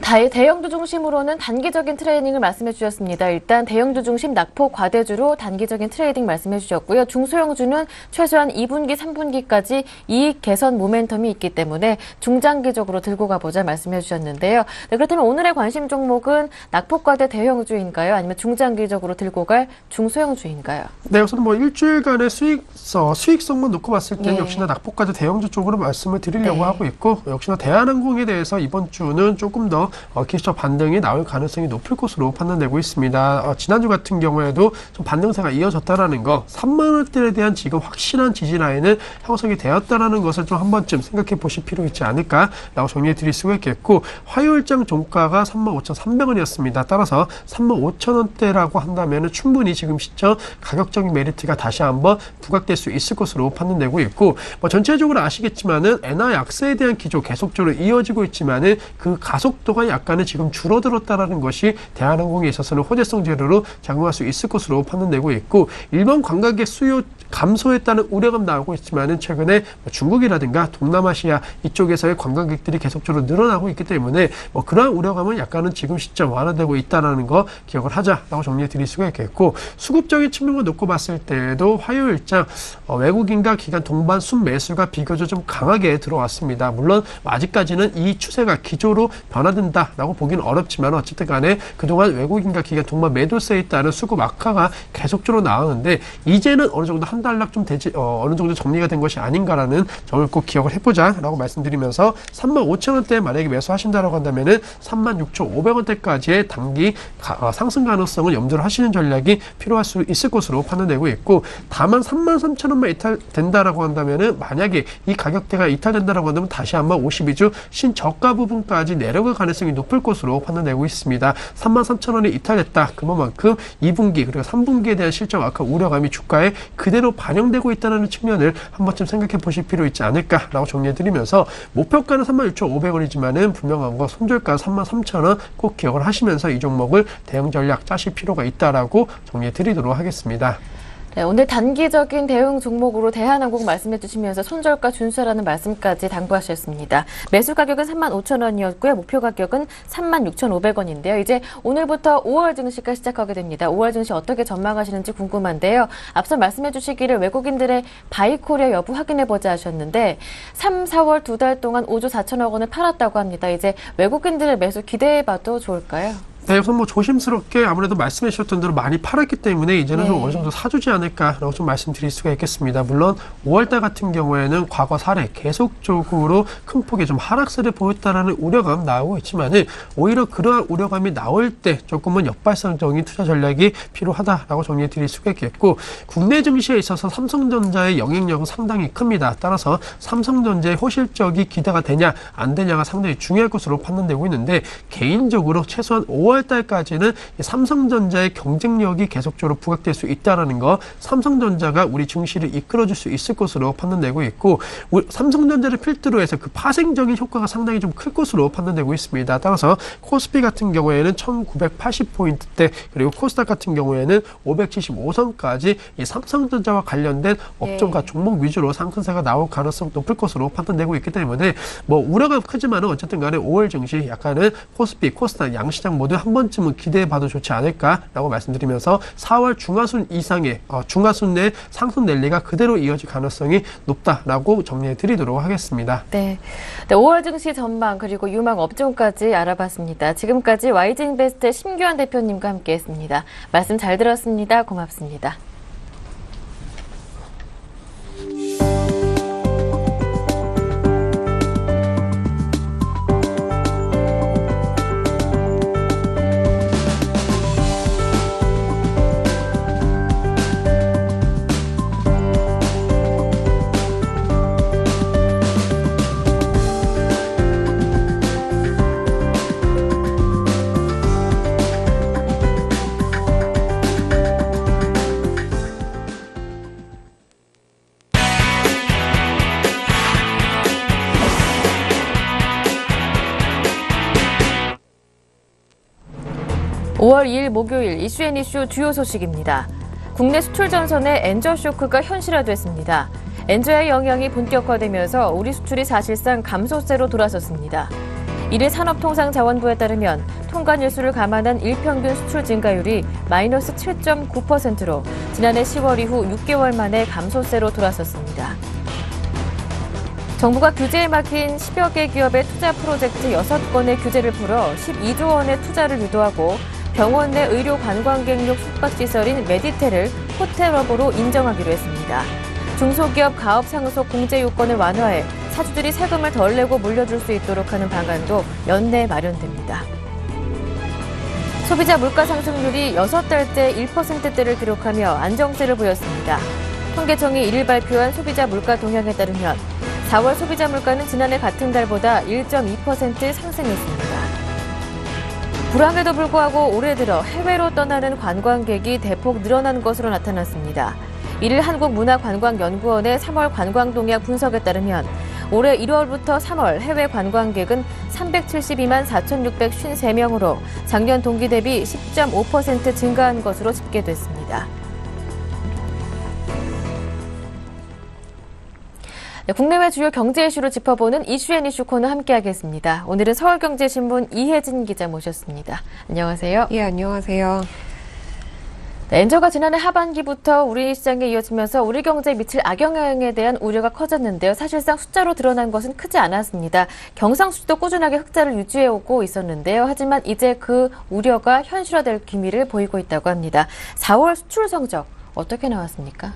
대형주 중심으로는 단기적인 트레이딩을 말씀해 주셨습니다. 일단 대형주 중심 낙폭 과대주로 단기적인 트레이딩 말씀해 주셨고요. 중소형주는 최소한 2분기, 3분기까지 이익 개선 모멘텀이 있기 때문에 중장기적으로 들고 가보자 말씀해 주셨는데요. 네, 그렇다면 오늘의 관심 종목은 낙폭 과대 대형주인가요? 아니면 중장기적으로 들고 갈 중소형주인가요? 네, 우선 뭐 일주일간의 수익성만 놓고 봤을 때는 네. 역시나 낙폭 과대 대형주 쪽으로 말씀을 드리려고 네. 하고 있고, 역시나 대한항공에 대해서 이번 주는 조금 더 기술적 반등이 나올 가능성이 높을 것으로 판단되고 있습니다. 지난주 같은 경우에도 좀 반등세가 이어졌다라는 거, 3만 원대에 대한 지금 확실한 지지 라인은 형성이 되었다라는 것을 좀 한 번쯤 생각해 보실 필요 있지 않을까라고 정리해 드릴 수가 있겠고, 화요일장 종가가 35,300원이었습니다. 따라서 35,000원대라고 한다면 충분히 지금 시점 가격적인 메리트가 다시 한번 부각될 수 있을 것으로 판단되고 있고, 뭐 전체적으로 아시겠지만은 엔화 약세에 대한 기조 계속적으로 이어지고 있지만은 그 가속도가 약간은 지금 줄어들었다라는 것이 대한항공에 있어서는 호재성 재료로 작용할 수 있을 것으로 판단되고 있고, 일본 관광객 수요 감소에 따른 우려감 나오고 있지만은 최근에 중국이라든가 동남아시아 이쪽에서의 관광객들이 계속적으로 늘어나고 있기 때문에 뭐 그러한 우려감은 약간은 지금 시점 완화되고 있다는 거 기억을 하자라고 정리해 드릴 수가 있겠고, 수급적인 측면을 놓고 봤을 때에도 화요일장 외국인과 기관 동반 순매수가 비교적 좀 강하게 들어왔습니다. 물론 아직까지는 이 추세가 기조로 변화된다라고 보기는 어렵지만 어쨌든 간에 그동안 외국인과 기관 동반 매도세에 따른 수급 악화가 계속적으로 나오는데, 이제는 어느 정도 한 단락 좀 되지 어느 정도 정리가 된 것이 아닌가라는 점을 꼭 기억을 해보자라고 말씀드리면서, 35,000원대에 만약에 매수하신다라고 한다면은 36,500원대까지의 단기 상승 가능성을 염두를 하시는 전략이 필요할 수 있을 것으로 판단되고 있고, 다만 33,000원만 이탈된다라고 한다면은, 만약에 이 가격대가 이탈된다라고 한다면 다시 한번 52주 신저가 부분까지 내려갈 가능성이 높을 것으로 판단되고 있습니다. 33,000원이 이탈됐다. 그만큼 2분기 그리고 3분기에 대한 실적 악화 우려감이 주가에 그대로 반영되고 있다는 측면을 한 번쯤 생각해 보실 필요 있지 않을까라고 정리해드리면서, 목표가는 36,500원이지만은 분명한 거 손절가 33,000원 꼭 기억을 하시면서 이 종목을 대응 전략 짜실 필요가 있다라고 정리해드리도록 하겠습니다. 네, 오늘 단기적인 대응 종목으로 대한항공 말씀해 주시면서 손절가 준수라는 말씀까지 당부하셨습니다. 매수 가격은 35,000원이었고요. 목표 가격은 36,500원인데요. 이제 오늘부터 5월 증시가 시작하게 됩니다. 5월 증시 어떻게 전망하시는지 궁금한데요. 앞서 말씀해 주시기를 외국인들의 바이코리아 여부 확인해보자 하셨는데, 3, 4월 2달 동안 5조 4천억 원을 팔았다고 합니다. 이제 외국인들의 매수 기대해봐도 좋을까요? 네, 우선 뭐 조심스럽게 아무래도 말씀해 주셨던 대로 많이 팔았기 때문에 이제는 좀 어느 정도 사주지 않을까라고 좀 말씀드릴 수가 있겠습니다. 물론 5월달 같은 경우에는 과거 사례 계속적으로 큰 폭의 좀 하락세를 보였다라는 우려감 나오고 있지만은, 오히려 그러한 우려감이 나올 때 조금은 역발상적인 투자 전략이 필요하다라고 정리해 드릴 수가 있겠고, 국내 증시에 있어서 삼성전자의 영향력은 상당히 큽니다. 따라서 삼성전자의 호실적이 기대가 되냐 안 되냐가 상당히 중요할 것으로 판단되고 있는데, 개인적으로 최소한 5월달까지는 삼성전자의 경쟁력이 계속적으로 부각될 수 있다는 거, 삼성전자가 우리 증시를 이끌어줄 수 있을 것으로 판단되고 있고, 삼성전자를 필두로 해서 그 파생적인 효과가 상당히 좀 클 것으로 판단되고 있습니다. 따라서 코스피 같은 경우에는 1980포인트대, 그리고 코스닥 같은 경우에는 575선까지 이 삼성전자와 관련된 업종과 종목 위주로 상승세가 나올 가능성 높을 것으로 판단되고 있기 때문에, 뭐 우려가 크지만은 어쨌든 간에 5월 증시 약간은 코스피, 코스닥 양시장 모두 한 번쯤은 기대해봐도 좋지 않을까라고 말씀드리면서, 4월 중하순 이상의 중하순 내 상승 랠리가 그대로 이어질 가능성이 높다라고 정리해드리도록 하겠습니다. 네, 5월 증시 전망 그리고 유망 업종까지 알아봤습니다. 지금까지 YG인베스트의 심규환 대표님과 함께했습니다. 말씀 잘 들었습니다. 고맙습니다. (5월 2일) 목요일 이슈앤이슈 주요 소식입니다. 국내 수출 전선에 엔저 쇼크가 현실화됐습니다. 엔저의 영향이 본격화되면서 우리 수출이 사실상 감소세로 돌아섰습니다. 이를 산업통상자원부에 따르면 통관일수를 감안한 일평균 수출 증가율이 마이너스 7.9%로 지난해 10월 이후 6개월 만에 감소세로 돌아섰습니다. 정부가 규제에 막힌 10여 개 기업의 투자 프로젝트 6건의 규제를 풀어 12조 원의 투자를 유도하고 병원 내 의료 관광객용 숙박시설인 메디텔을 호텔업으로 인정하기로 했습니다. 중소기업 가업 상속 공제 요건을 완화해 사주들이 세금을 덜 내고 물려줄 수 있도록 하는 방안도 연내 마련됩니다. 소비자 물가 상승률이 6달째 1%대를 기록하며 안정세를 보였습니다. 통계청이 1일 발표한 소비자 물가 동향에 따르면 4월 소비자 물가는 지난해 같은 달보다 1.2% 상승했습니다. 불황에도 불구하고 올해 들어 해외로 떠나는 관광객이 대폭 늘어난 것으로 나타났습니다. 이를 한국문화관광연구원의 3월 관광동향 분석에 따르면 올해 1월부터 3월 해외 관광객은 372만 4,653명으로 작년 동기 대비 10.5% 증가한 것으로 집계됐습니다. 네, 국내외 주요 경제 이슈를 짚어보는 이슈앤이슈 코너 함께하겠습니다. 오늘은 서울경제신문 이혜진 기자 모셨습니다. 안녕하세요. 예, 안녕하세요. 네, 엔저가 지난해 하반기부터 우리 시장에 이어지면서 우리 경제에 미칠 악영향에 대한 우려가 커졌는데요. 사실상 숫자로 드러난 것은 크지 않았습니다. 경상수지도 꾸준하게 흑자를 유지해오고 있었는데요. 하지만 이제 그 우려가 현실화될 기미를 보이고 있다고 합니다. 4월 수출 성적 어떻게 나왔습니까?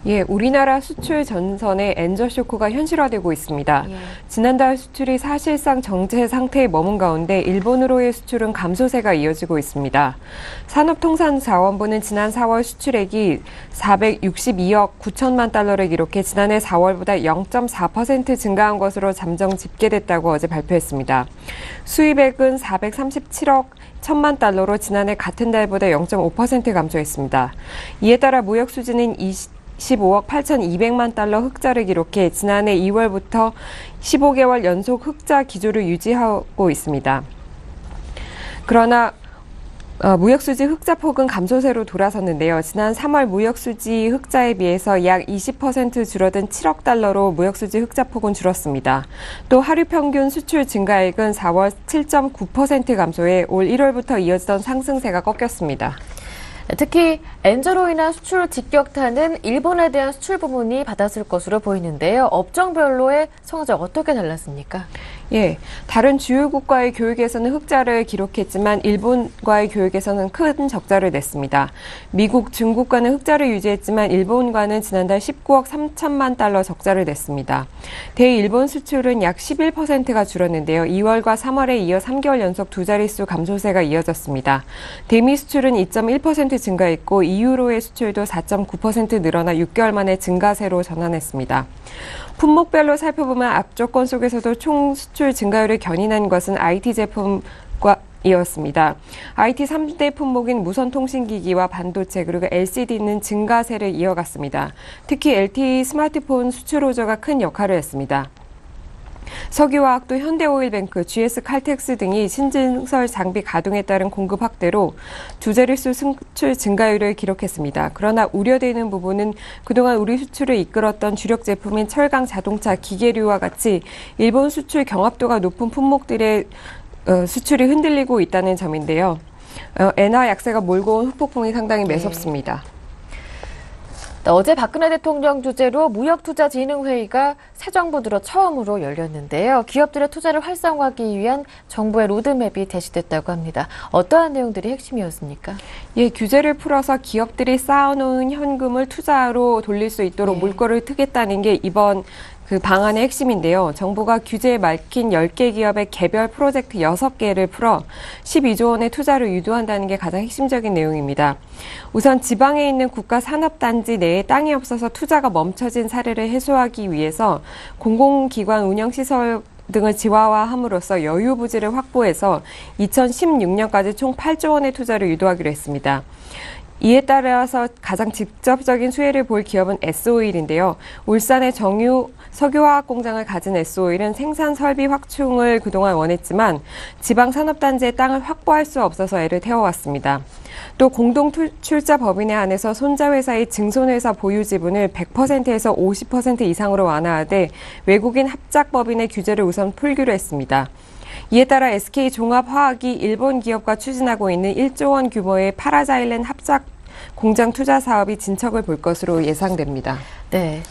예, 우리나라 수출 전선에 엔저 쇼크가 현실화되고 있습니다. 지난달 수출이 사실상 정체 상태에 머문 가운데 일본으로의 수출은 감소세가 이어지고 있습니다. 산업통상자원부는 지난 4월 수출액이 462억 9천만 달러를 기록해 지난해 4월보다 0.4% 증가한 것으로 잠정 집계됐다고 어제 발표했습니다. 수입액은 437억 1천만 달러로 지난해 같은 달보다 0.5% 감소했습니다. 이에 따라 무역 수지는 15억 8,200만 달러 흑자를 기록해 지난해 2월부터 15개월 연속 흑자 기조를 유지하고 있습니다. 그러나 무역수지 흑자폭은 감소세로 돌아섰는데요. 지난 3월 무역수지 흑자에 비해서 약 20% 줄어든 7억 달러로 무역수지 흑자폭은 줄었습니다. 또 하루 평균 수출 증가액은 4월 7.9% 감소해 올 1월부터 이어지던 상승세가 꺾였습니다. 특히 엔저로 인한 수출 직격탄은 일본에 대한 수출 부문이 받았을 것으로 보이는데요. 업종별로의 성적 어떻게 달랐습니까? 예, 다른 주요국과의 교역에서는 흑자를 기록했지만 일본과의 교역에서는 큰 적자를 냈습니다. 미국, 중국과는 흑자를 유지했지만 일본과는 지난달 19억 3천만 달러 적자를 냈습니다. 대일본 수출은 약 11%가 줄었는데요. 2월과 3월에 이어 3개월 연속 두 자릿수 감소세가 이어졌습니다. 대미 수출은 2.1% 증가했고 EU로의 수출도 4.9% 늘어나 6개월 만에 증가세로 전환했습니다. 품목별로 살펴보면 앞조건 속에서도 총 수출 증가율을 견인한 것은 IT 제품이었습니다. IT 3대 품목인 무선통신기기와 반도체 그리고 LCD는 증가세를 이어갔습니다. 특히 LTE 스마트폰 수출 호조가 큰 역할을 했습니다. 석유화학도 현대오일뱅크, GS칼텍스 등이 신증설 장비 가동에 따른 공급 확대로 두 자릿수 수출 증가율을 기록했습니다. 그러나 우려되는 부분은 그동안 우리 수출을 이끌었던 주력 제품인 철강, 자동차, 기계류와 같이 일본 수출 경합도가 높은 품목들의 수출이 흔들리고 있다는 점인데요. 엔화 약세가 몰고 온 후폭풍이 상당히 매섭습니다. 어제 박근혜 대통령 주재로 무역투자진흥회의가 새 정부 들어 처음으로 열렸는데요. 기업들의 투자를 활성화하기 위한 정부의 로드맵이 제시됐다고 합니다. 어떠한 내용들이 핵심이었습니까? 예, 규제를 풀어서 기업들이 쌓아놓은 현금을 투자로 돌릴 수 있도록 물꼬를 트겠다는 게 이번 그 방안의 핵심인데요. 정부가 규제에 막힌 10개 기업의 개별 프로젝트 6개를 풀어 12조 원의 투자를 유도한다는 게 가장 핵심적인 내용입니다. 우선 지방에 있는 국가산업단지 내에 땅이 없어서 투자가 멈춰진 사례를 해소하기 위해서 공공기관 운영시설 등을 지화화함으로써 여유 부지를 확보해서 2016년까지 총 8조 원의 투자를 유도하기로 했습니다. 이에 따라서 가장 직접적인 수혜를 볼 기업은 S오일인데요. 울산의 정유 석유화학 공장을 가진 S오일은 생산 설비 확충을 그동안 원했지만 지방산업단지의 땅을 확보할 수 없어서 애를 태워왔습니다. 또 공동출자 법인에 한해서 손자회사의 증손회사 보유 지분을 100%에서 50% 이상으로 완화하되 외국인 합작법인의 규제를 우선 풀기로 했습니다. 이에 따라 SK 종합화학이 일본 기업과 추진하고 있는 1조 원 규모의 파라자일렌 합작 공장 투자 사업이 진척을 볼 것으로 예상됩니다. 네.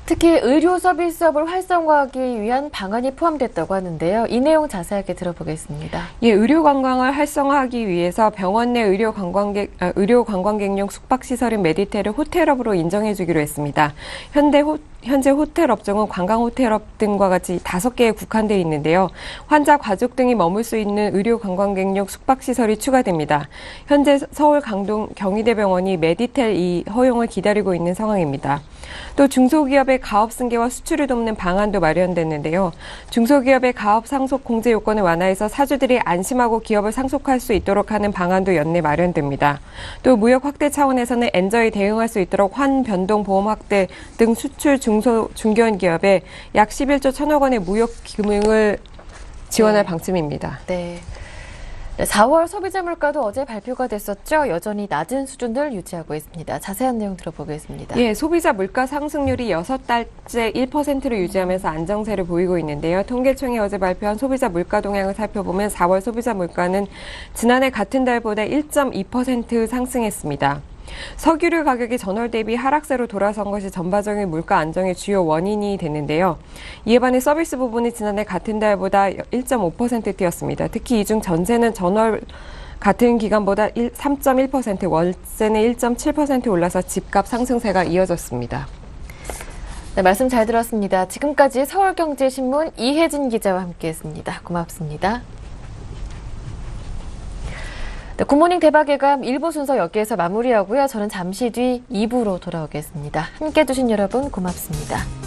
특히 의료 서비스업을 활성화하기 위한 방안이 포함됐다고 하는데요. 이 내용 자세하게 들어보겠습니다. 예, 의료 관광을 활성화하기 위해서 병원 내 의료 관광객용 숙박시설인 메디텔을 호텔업으로 인정해주기로 했습니다. 현재 호텔 업종은 관광호텔업 등과 같이 5개에 국한되어 있는데요. 환자 가족 등이 머물 수 있는 의료 관광객용 숙박시설이 추가됩니다. 현재 서울 강동 경희대병원이 메디텔 이 허용을 기다리고 있는 상황입니다. 또 중소기업의 가업 승계와 수출을 돕는 방안도 마련됐는데요. 중소기업의 가업 상속 공제 요건을 완화해서 사주들이 안심하고 기업을 상속할 수 있도록 하는 방안도 연내 마련됩니다. 또 무역 확대 차원에서는 엔저에 대응할 수 있도록 환변동 보험 확대 등 수출 중견 기업에 약 11조 1천억 원의 무역 금융을 지원할 방침입니다. 네. 4월 소비자 물가도 어제 발표가 됐었죠. 여전히 낮은 수준을 유지하고 있습니다. 자세한 내용 들어보겠습니다. 예, 소비자 물가 상승률이 6달째 1%를 유지하면서 안정세를 보이고 있는데요. 통계청이 어제 발표한 소비자 물가 동향을 살펴보면 4월 소비자 물가는 지난해 같은 달보다 1.2% 상승했습니다. 석유류 가격이 전월 대비 하락세로 돌아선 것이 전반적인 물가 안정의 주요 원인이 됐는데요. 이에 반해 서비스 부분이 지난해 같은 달보다 1.5% 뛰었습니다. 특히 이 중 전세는 전월 같은 기간보다 3.1%, 월세는 1.7% 올라서 집값 상승세가 이어졌습니다. 네, 말씀 잘 들었습니다. 지금까지 서울경제신문 이혜진 기자와 함께했습니다. 고맙습니다. 네, 굿모닝 대박예감 1부 순서 여기에서 마무리하고요. 저는 잠시 뒤 2부로 돌아오겠습니다. 함께해 주신 여러분 고맙습니다.